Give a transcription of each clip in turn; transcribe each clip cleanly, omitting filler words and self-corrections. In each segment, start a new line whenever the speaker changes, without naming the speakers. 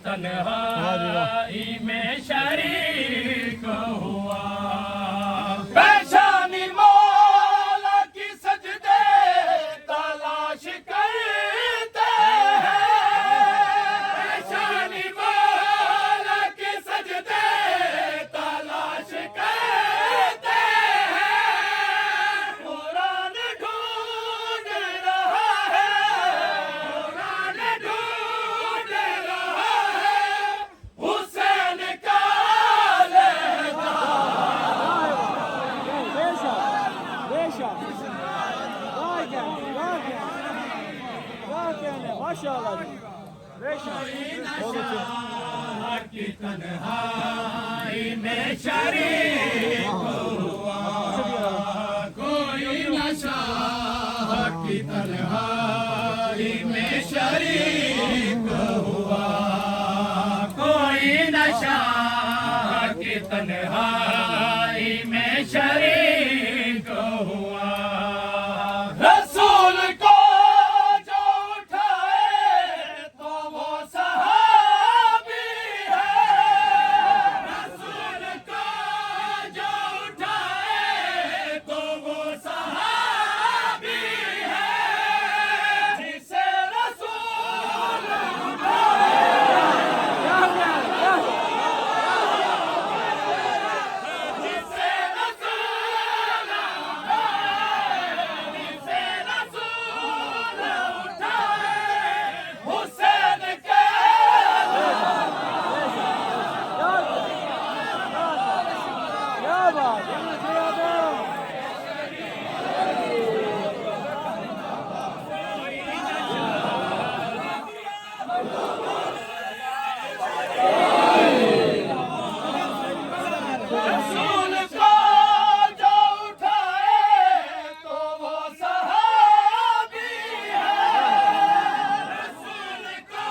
तन्हाई में शरीक हुआ। पेशानी मौला की सजदे तलाश करते हैं, पेशानी मौला की सजदे तलाश करते हैं। कुरान ढूंढ रहा है, कुरान ढूंढ रहा है हुसैन का
माशाअल्लाह
की तन्हाई में शरीक हुआ। कोई नशा की तन्हाई में शरीक हुआ, कोई नशा की तन्हाई में शरीक हुआ। रसूल को जो उठाए तो वो सहाबी है, रसूल को जो उठाए तो वो सहाबी है। जिसे रसूल जिसे रसूल जिसे रसूल उठाए हुसैन के
क्या बात है।
रसूल को जो उठाए तो वो सहाबी है, रसूल को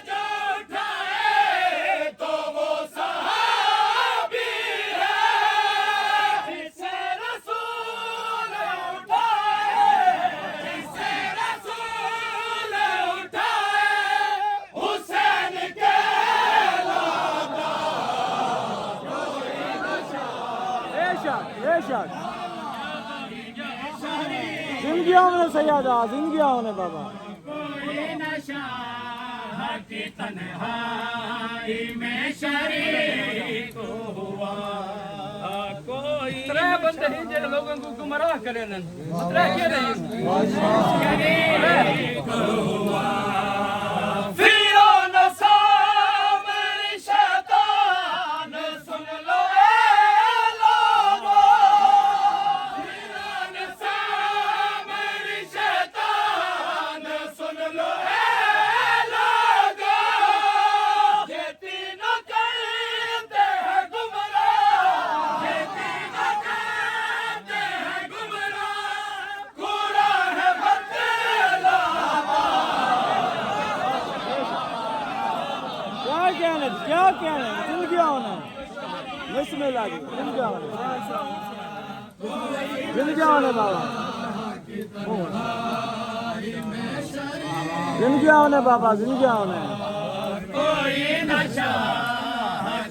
जो उठाए तो वो सहाबी है। जिसे रसूल उठाए, जिसे रसूल उठाए हुसैन के
बेशक जिंदगी हमने सैयदा जिंदगी हमने बाबा।
कोई नशा की तन्हाई में शरीक हुआ। कोई त्रै बंदे हैं जो लोगों को गुमराह करे न त्रै के नहीं शरीक हुआ। फिरौन सामरी शैतान सुन लो ए लोगों, फिरौन सामरी शैतान सुन लो ए लोगों। ये तीनों करते हैं गुमराह, ये तीनों करते हैं गुमराह। कुरान है बतला
क्या कहने जिंदगी होने बिस्मिल्लाह जी जिंदगी होने बाबा जिंदगी होने बाबा जिंदगी होने।
कोई नशा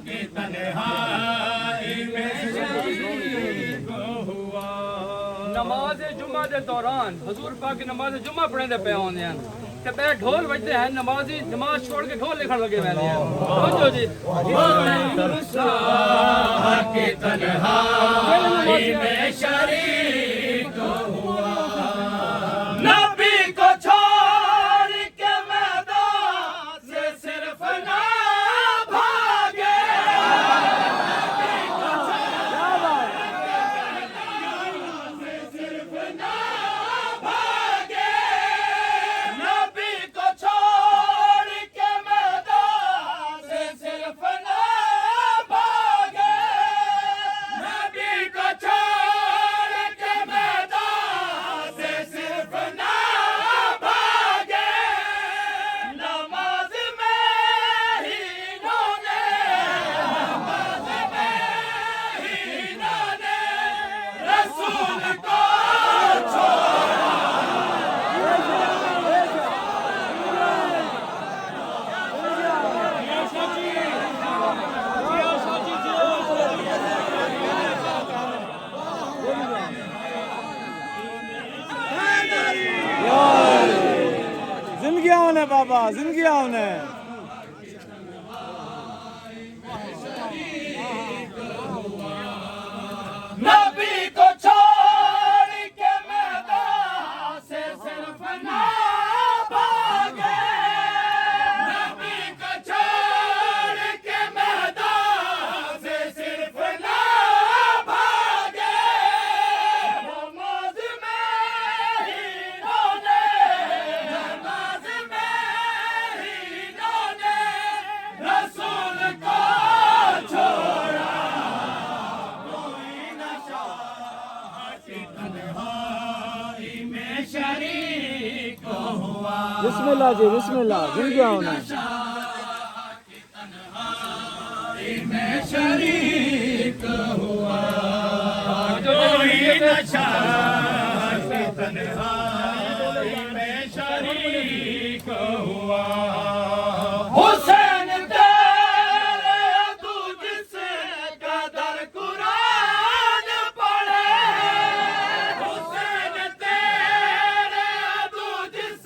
की तन्हाई में शरीक हुआ। नमाज जुमा के दौरान हजूर पाक की नमाज जुमा पढ़ने पे आते हैं ते पे ढोल बजते हैं, नमाजी नमाज छोड़ के ढोल लिखण लगे हुए हैं। समझो जी की तन्हाई में शरीक हुआ। नबी को छोड़ के मैदान से सिर्फ ना भागे, नबी को सिर्फ ना भागे, नबी को छोड़ के मैदान से सिर्फ ना भागे, नबी को छोड़ के
उन्हें
नबी को छोड़ के मैदान से सिर्फ ना भागे, नबी को छोड़ के मैदान से सिर्फ ना भागे, नमाज में हीरों ने, नमाज में हीरों ने रसूल को छोड़ा। शरीक हुआ
बिस्मिल्लाह जी बिस्मिल्लाह गिर गया उन्हें
में शरीक हुआ, कोई नशा की तन्हाई में शरीक हुआ। हुसैन तेरे तू जिस कदर कुरान पढ़े, हुसैन तेरे तू जिस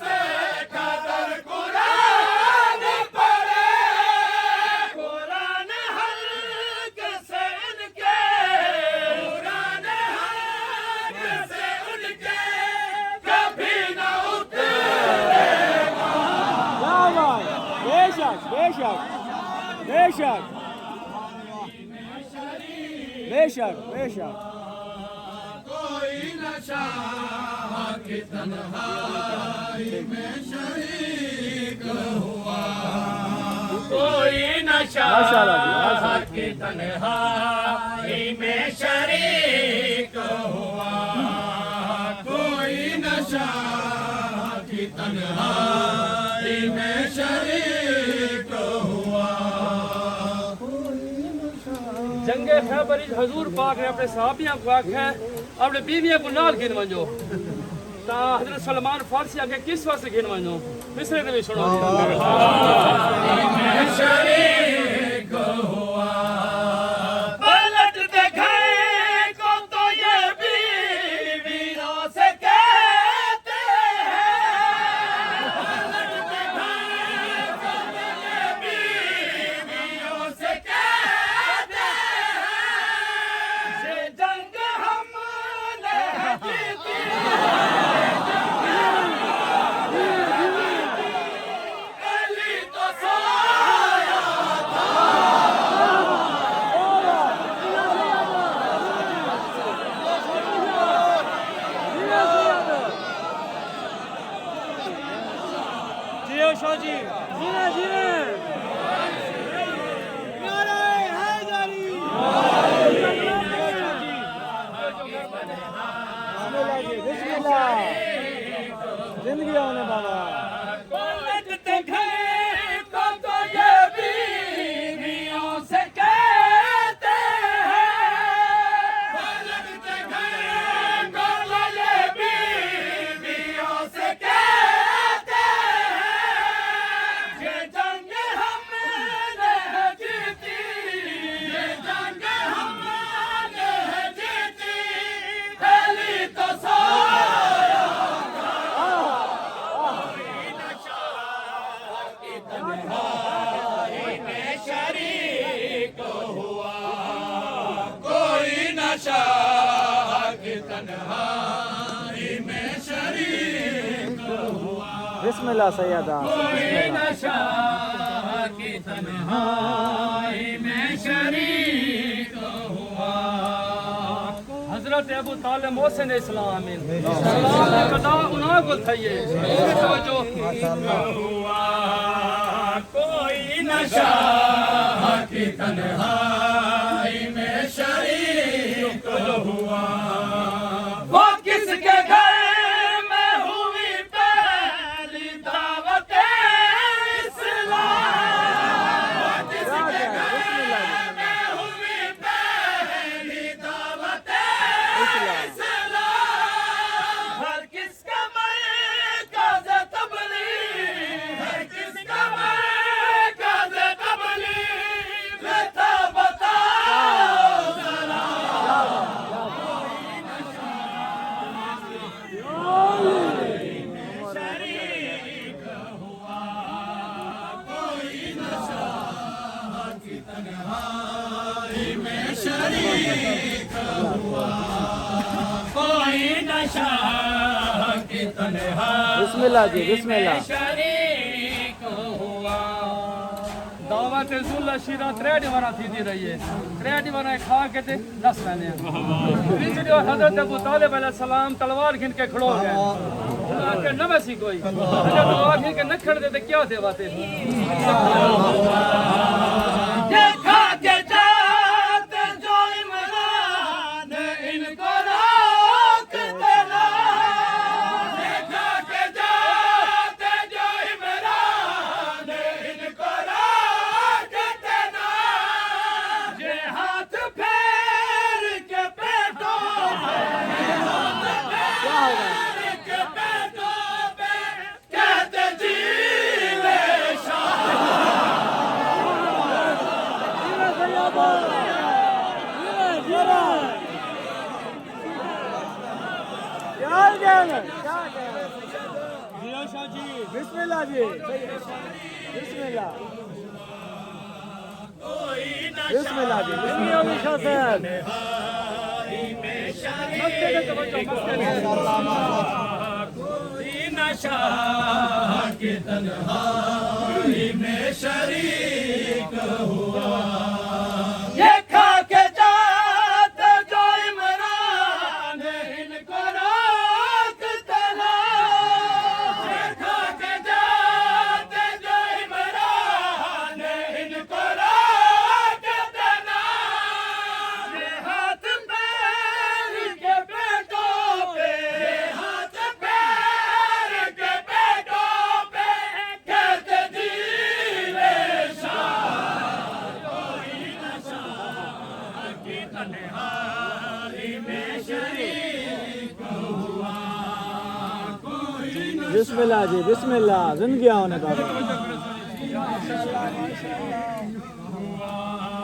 कदर कुरान पढ़े, कुरान हल्के से उनके, कुरान हल्के से उनके कभी न उतरेगा।
क्या बात बेशक बेशक बेशक बेशक बेशक
कोई नशा की तन्हाई में शरीक हुआ, कोई नशा
माशाअल्लाह जी, माशाअल्लाह।
की तन्हाई में शरीक हुआ, कोई नशा की तन्हाई में शरीक हुआ। जंगे खैबर हजूर पाक ने अपने सहाबियों को आख्या अपने बीवियों को नाल गिन वञो ता हजरत सलमान फारसी आगे किस वास्ते गिन वञो मिसरे ने भी सुनो शरीक हुआ पलट दिखाए को तो ये बीवियों से कहते हैं, पलट दिखाए को तो ये बीवियों से कहते हैं। ये जंग हमने जीती, अली तो सोया
जियो शाह जी जीने जीने नारे हैदरी बिस्मिल्लाह जी बिस्मिल्लाह जिंदगी आने बाबा
पलट दिखाए को तो ये बीवियों से कहते हैं, पलट दिखाए को तो ये बीवियों से कहते हैं। ये जंग हमने जीती, ये जंग हमने जीती, पहली तो सोया में शरीक हुआ, कोई नशा की तन्हाई में शरीक हुआ,
बिस्मिल्लाह सैयदा
कोई नशा की तन्हाई में शरीक हुआ। हजरत अबू तालिब मोहसिन इस्लाम सलाम कदा उन्हें को थइए जो हुआ, कोई नशा की तन्हाई में शरीक हुआ। वो किसके घर में हुई पहली दावत इस्लाम, वो किसके घर में हुई पहली दावत इस्लाम। हर किसका मरकज़ तबलीग, हर किसका मरकज़ तबलीग था बता कोई नशा की तन्हा
बिस्मिल्लाह जी बिस्मिल्लाह
शरीक हुआ दावत जुल्ला शीरा 3 दीवाना थी रही है 3 दीवाना खा के ते दस लेने वीडियो हजरत अबू तालिब अलैहि सलाम तलवार खिन के खड़ो गए के न वैसी कोई तलवार खिन के न खड़ दे क्या थे बातें देखा के जाते जो इमरान इनको रोक देना देखा के जाते जो इमरान इनको रोक देना ये हाथ फेर के पेटों पे
क्या होगा
के पेटों पे कहते जीवे शाह
बिस्मिल्लाह जी बिस्मिल्लाह बिस्मिल्लाह जी
कोई नशा के तन्हाई में शरीक हुआ ये खा के जाते जो इमरान इनको रोक देना ये खा के जाते जो इमरान इनको रोक देना ये हाथ पैर के पेटों पे ये हाथ पैर के पेटों पे कहते जीवे शाह कोई नशा की तन्हाई में शरीक हुआ कोई
बिस्मिल्लाह जी बिस्मिल्लाह जिंदगी होने का
हुआ